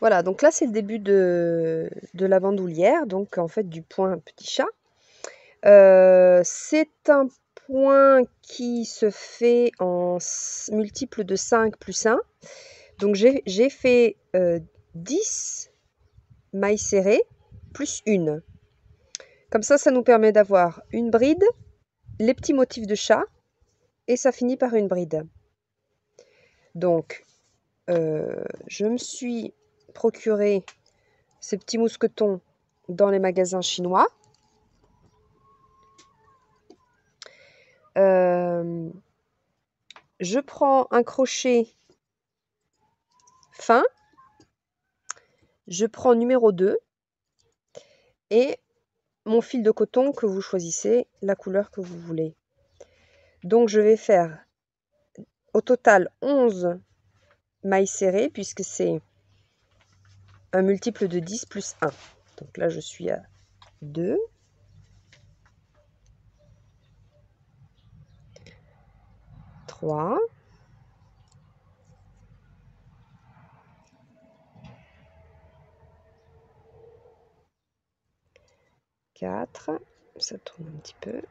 Voilà, donc là, c'est le début de la bandoulière, donc en fait du point petit chat. C'est un point qui se fait en multiple de 5 plus 1. Donc j'ai fait 10 mailles serrées plus une. Comme ça nous permet d'avoir une bride, les petits motifs de chat, et ça finit par une bride. Donc, je me suis procuré ces petits mousquetons dans les magasins chinois. Je prends un crochet fin, je prends numéro 2 et mon fil de coton que vous choisissez, la couleur que vous voulez. Donc je vais faire au total 11 mailles serrées puisque c'est un multiple de 10 plus 1. Donc là je suis à 2. 3. 4. Ça tourne un petit peu.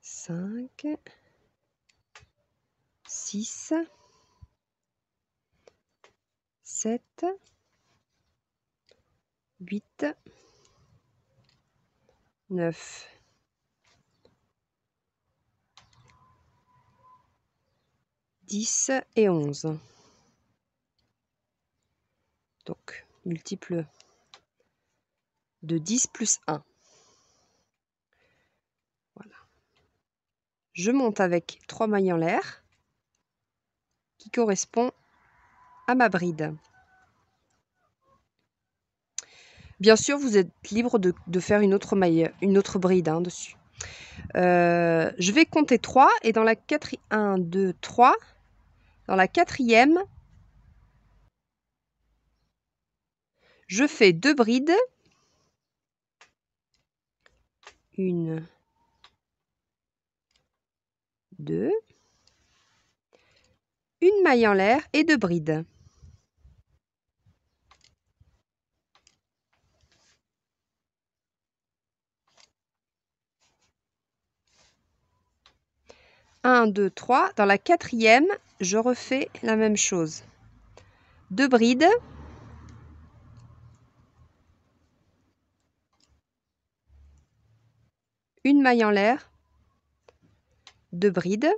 5, 6, 7, 8, 9, 10 et 11. Donc, multiple de 10 plus 1. Voilà. Je monte avec 3 mailles en l'air qui correspond à ma bride. Bien sûr, vous êtes libre de faire une autre maille, une autre bride dessus. Je vais compter 3 et dans la 1, 2, 3, dans la quatrième, je fais 2 brides. 1, 2, une maille en l'air et 2 brides. Un, 2, 3. Dans la quatrième, je refais la même chose. 2 brides. Une maille en l'air. 2 brides.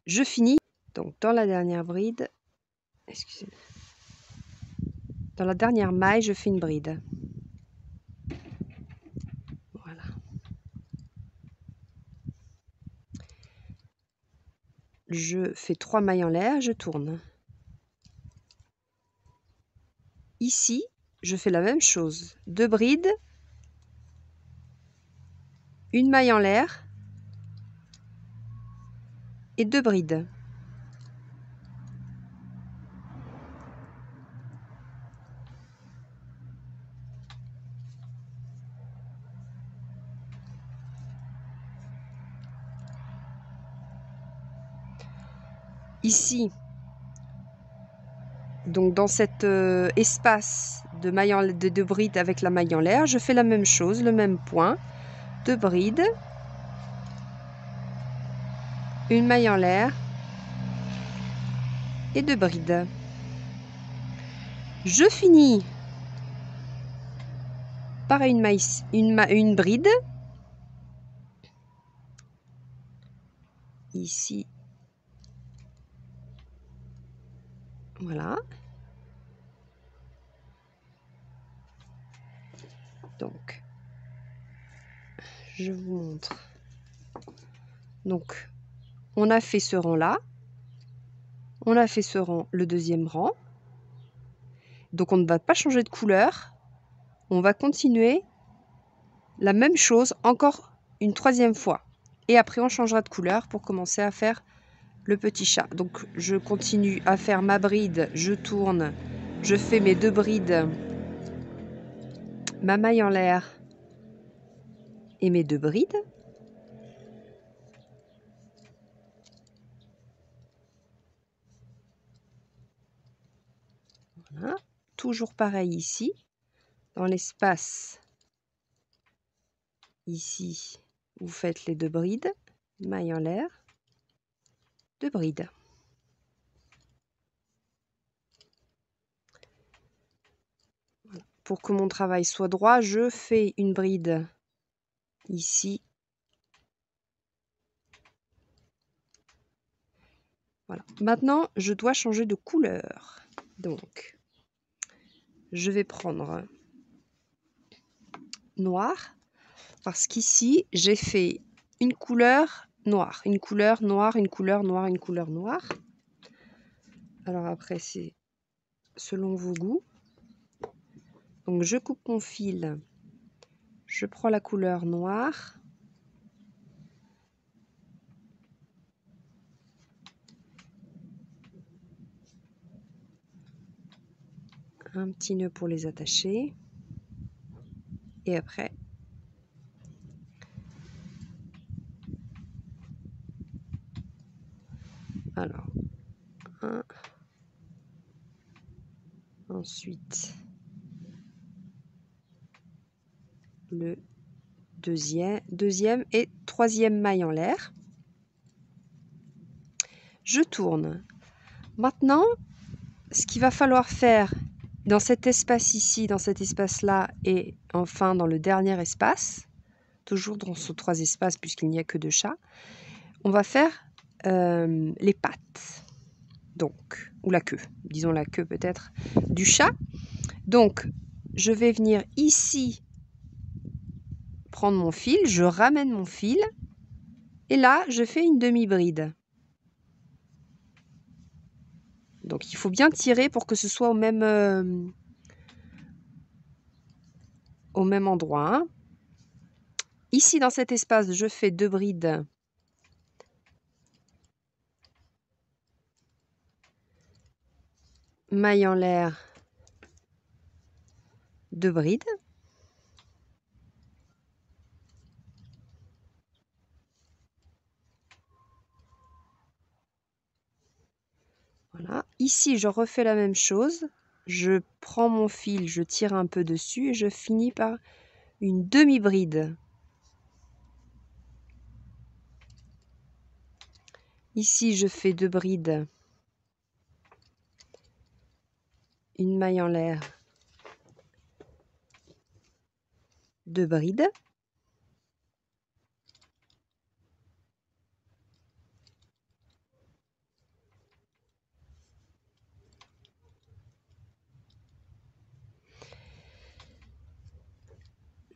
Je finis. Donc dans la dernière bride, excusez-moi. Dans la dernière maille, je fais une bride. Voilà. Je fais 3 mailles en l'air, je tourne. Ici, je fais la même chose. 2 brides, une maille en l'air et 2 brides. Ici, donc dans cet espace de mailles de brides avec la maille en l'air, je fais la même chose, le même point. 2 brides, une maille en l'air et 2 brides. Je finis par une bride. Ici, voilà. Donc, je vous montre. Donc, on a fait ce rang-là. On a fait ce rang, le deuxième rang. Donc, on ne va pas changer de couleur. On va continuer la même chose encore une troisième fois. Et après, on changera de couleur pour commencer à faire le petit chat. Donc je continue à faire ma bride, je tourne, je fais mes 2 brides, ma maille en l'air et mes 2 brides. Voilà. Toujours pareil ici, dans l'espace, ici, vous faites les 2 brides, maille en l'air, 2 brides. Voilà. Pour que mon travail soit droit, je fais une bride ici. Voilà. Maintenant, je dois changer de couleur. Donc, je vais prendre noir, parce qu'ici, j'ai fait une couleur noire, une couleur noire, une couleur noire, une couleur noire. Alors après, c'est selon vos goûts. Donc, je coupe mon fil, je prends la couleur noire. Un petit nœud pour les attacher. Et après, alors, un, ensuite, le deuxième et troisième maille en l'air. Je tourne. Maintenant, ce qu'il va falloir faire dans cet espace ici, dans cet espace-là, et enfin dans le dernier espace, toujours dans ces 3 espaces puisqu'il n'y a que 2 chats, on va faire les pattes, donc, ou la queue, disons la queue peut-être, du chat. Donc, je vais venir ici prendre mon fil, je ramène mon fil, et là, je fais une demi-bride. Donc, il faut bien tirer pour que ce soit au même endroit. Hein. Ici, dans cet espace, je fais 2 brides. Maille en l'air, 2 brides. Voilà. Ici, je refais la même chose. Je prends mon fil, je tire un peu dessus et je finis par une demi-bride. Ici, je fais 2 brides. Une maille en l'air, 2 brides.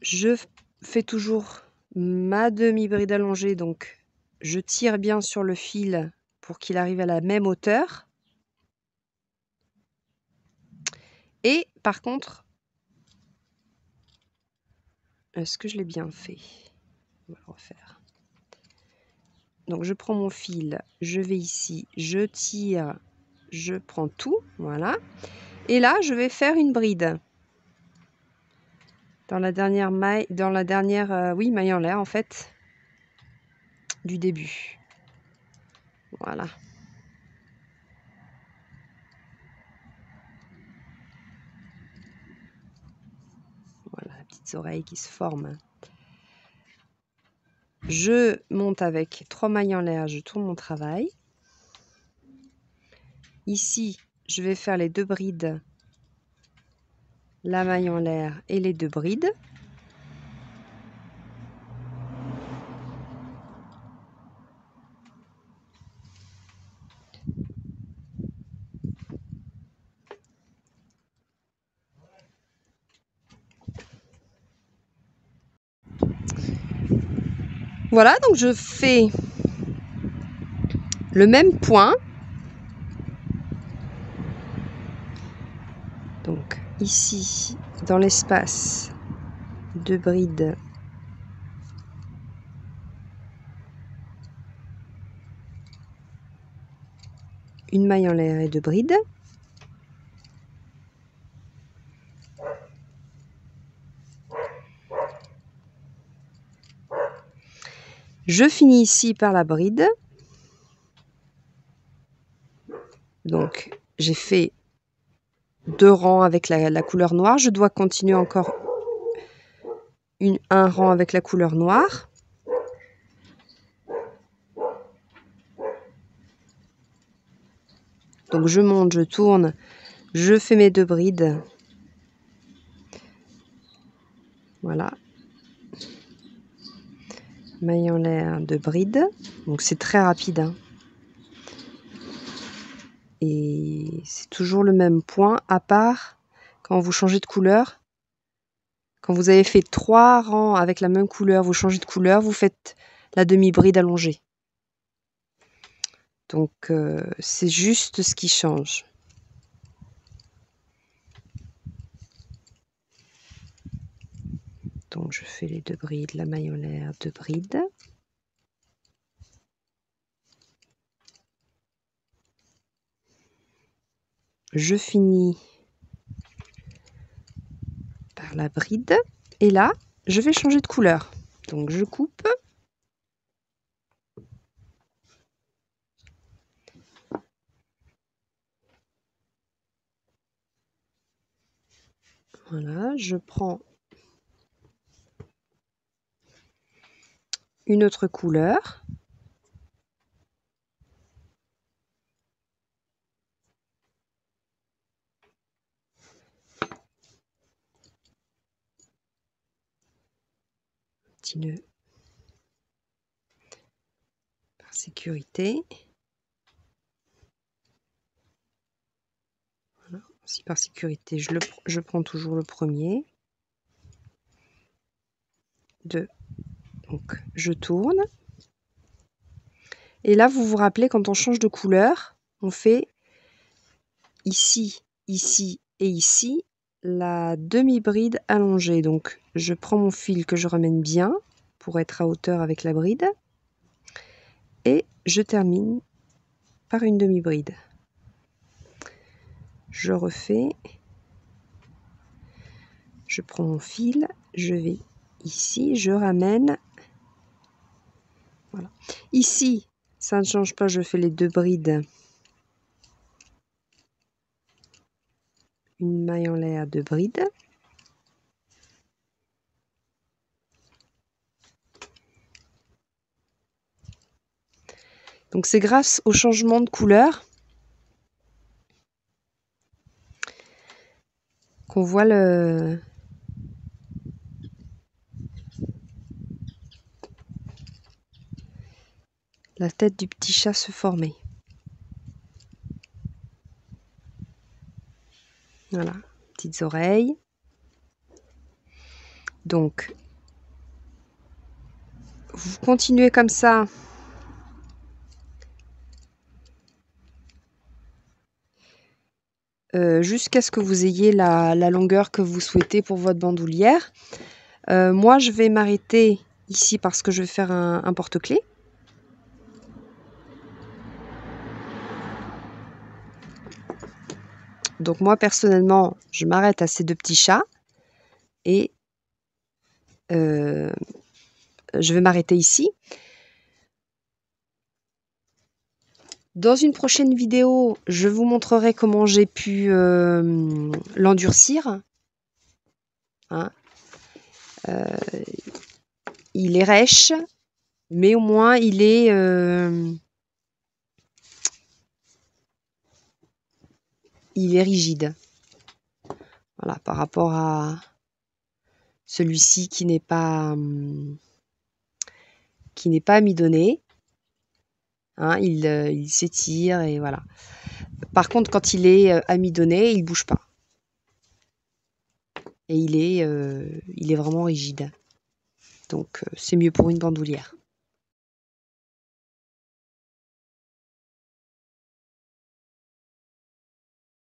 Je fais toujours ma demi-bride allongée, donc je tire bien sur le fil pour qu'il arrive à la même hauteur. Et par contre, est-ce que je l'ai bien fait? On va le refaire. Donc je prends mon fil, je vais ici, je tire, je prends tout, voilà. Et là, je vais faire une bride. Dans la dernière maille, oui, maille en l'air en fait, du début. Voilà. Voilà, les petites oreilles qui se forment. Je monte avec 3 mailles en l'air, je tourne mon travail. Ici, je vais faire les 2 brides, la maille en l'air et les 2 brides. Voilà, donc je fais le même point. Donc ici, dans l'espace, 2 brides. une maille en l'air et 2 brides. Je finis ici par la bride. Donc j'ai fait 2 rangs avec la couleur noire. Je dois continuer encore un rang avec la couleur noire. Donc je monte, je tourne, je fais mes 2 brides. Voilà. Maille en l'air, 2 brides. Donc c'est très rapide, hein. Et c'est toujours le même point, à part quand vous changez de couleur. Quand vous avez fait 3 rangs avec la même couleur, vous changez de couleur, vous faites la demi-bride allongée. Donc c'est juste ce qui change. Donc je fais les 2 brides, la maille en l'air, 2 brides. Je finis par la bride et là je vais changer de couleur. Donc je coupe. Voilà, je prends une autre couleur. Petit nœud par sécurité. Voilà, aussi par sécurité, je prends toujours le premier. 2. Donc je tourne. Et là, vous vous rappelez, quand on change de couleur, on fait ici, ici et ici la demi-bride allongée. Donc je prends mon fil que je ramène bien pour être à hauteur avec la bride. Et je termine par une demi-bride. Je refais. Je prends mon fil, je vais ici, je ramène. Voilà. Ici, ça ne change pas, je fais les 2 brides. Une maille en l'air, 2 brides. Donc c'est grâce au changement de couleur qu'on voit la tête du petit chat se former. Voilà, petites oreilles. Donc, vous continuez comme ça. Jusqu'à ce que vous ayez la longueur que vous souhaitez pour votre bandoulière. Moi, je vais m'arrêter ici parce que je vais faire un porte-clés. Donc moi, personnellement, je m'arrête à ces 2 petits chats. Et je vais m'arrêter ici. Dans une prochaine vidéo, je vous montrerai comment j'ai pu l'endurcir. Hein. Il est rêche, mais au moins il est rigide. Voilà, par rapport à celui-ci qui n'est pas amidonné. Hein, il s'étire et voilà. Par contre, quand il est amidonné, il bouge pas. Et il est vraiment rigide. Donc c'est mieux pour une bandoulière.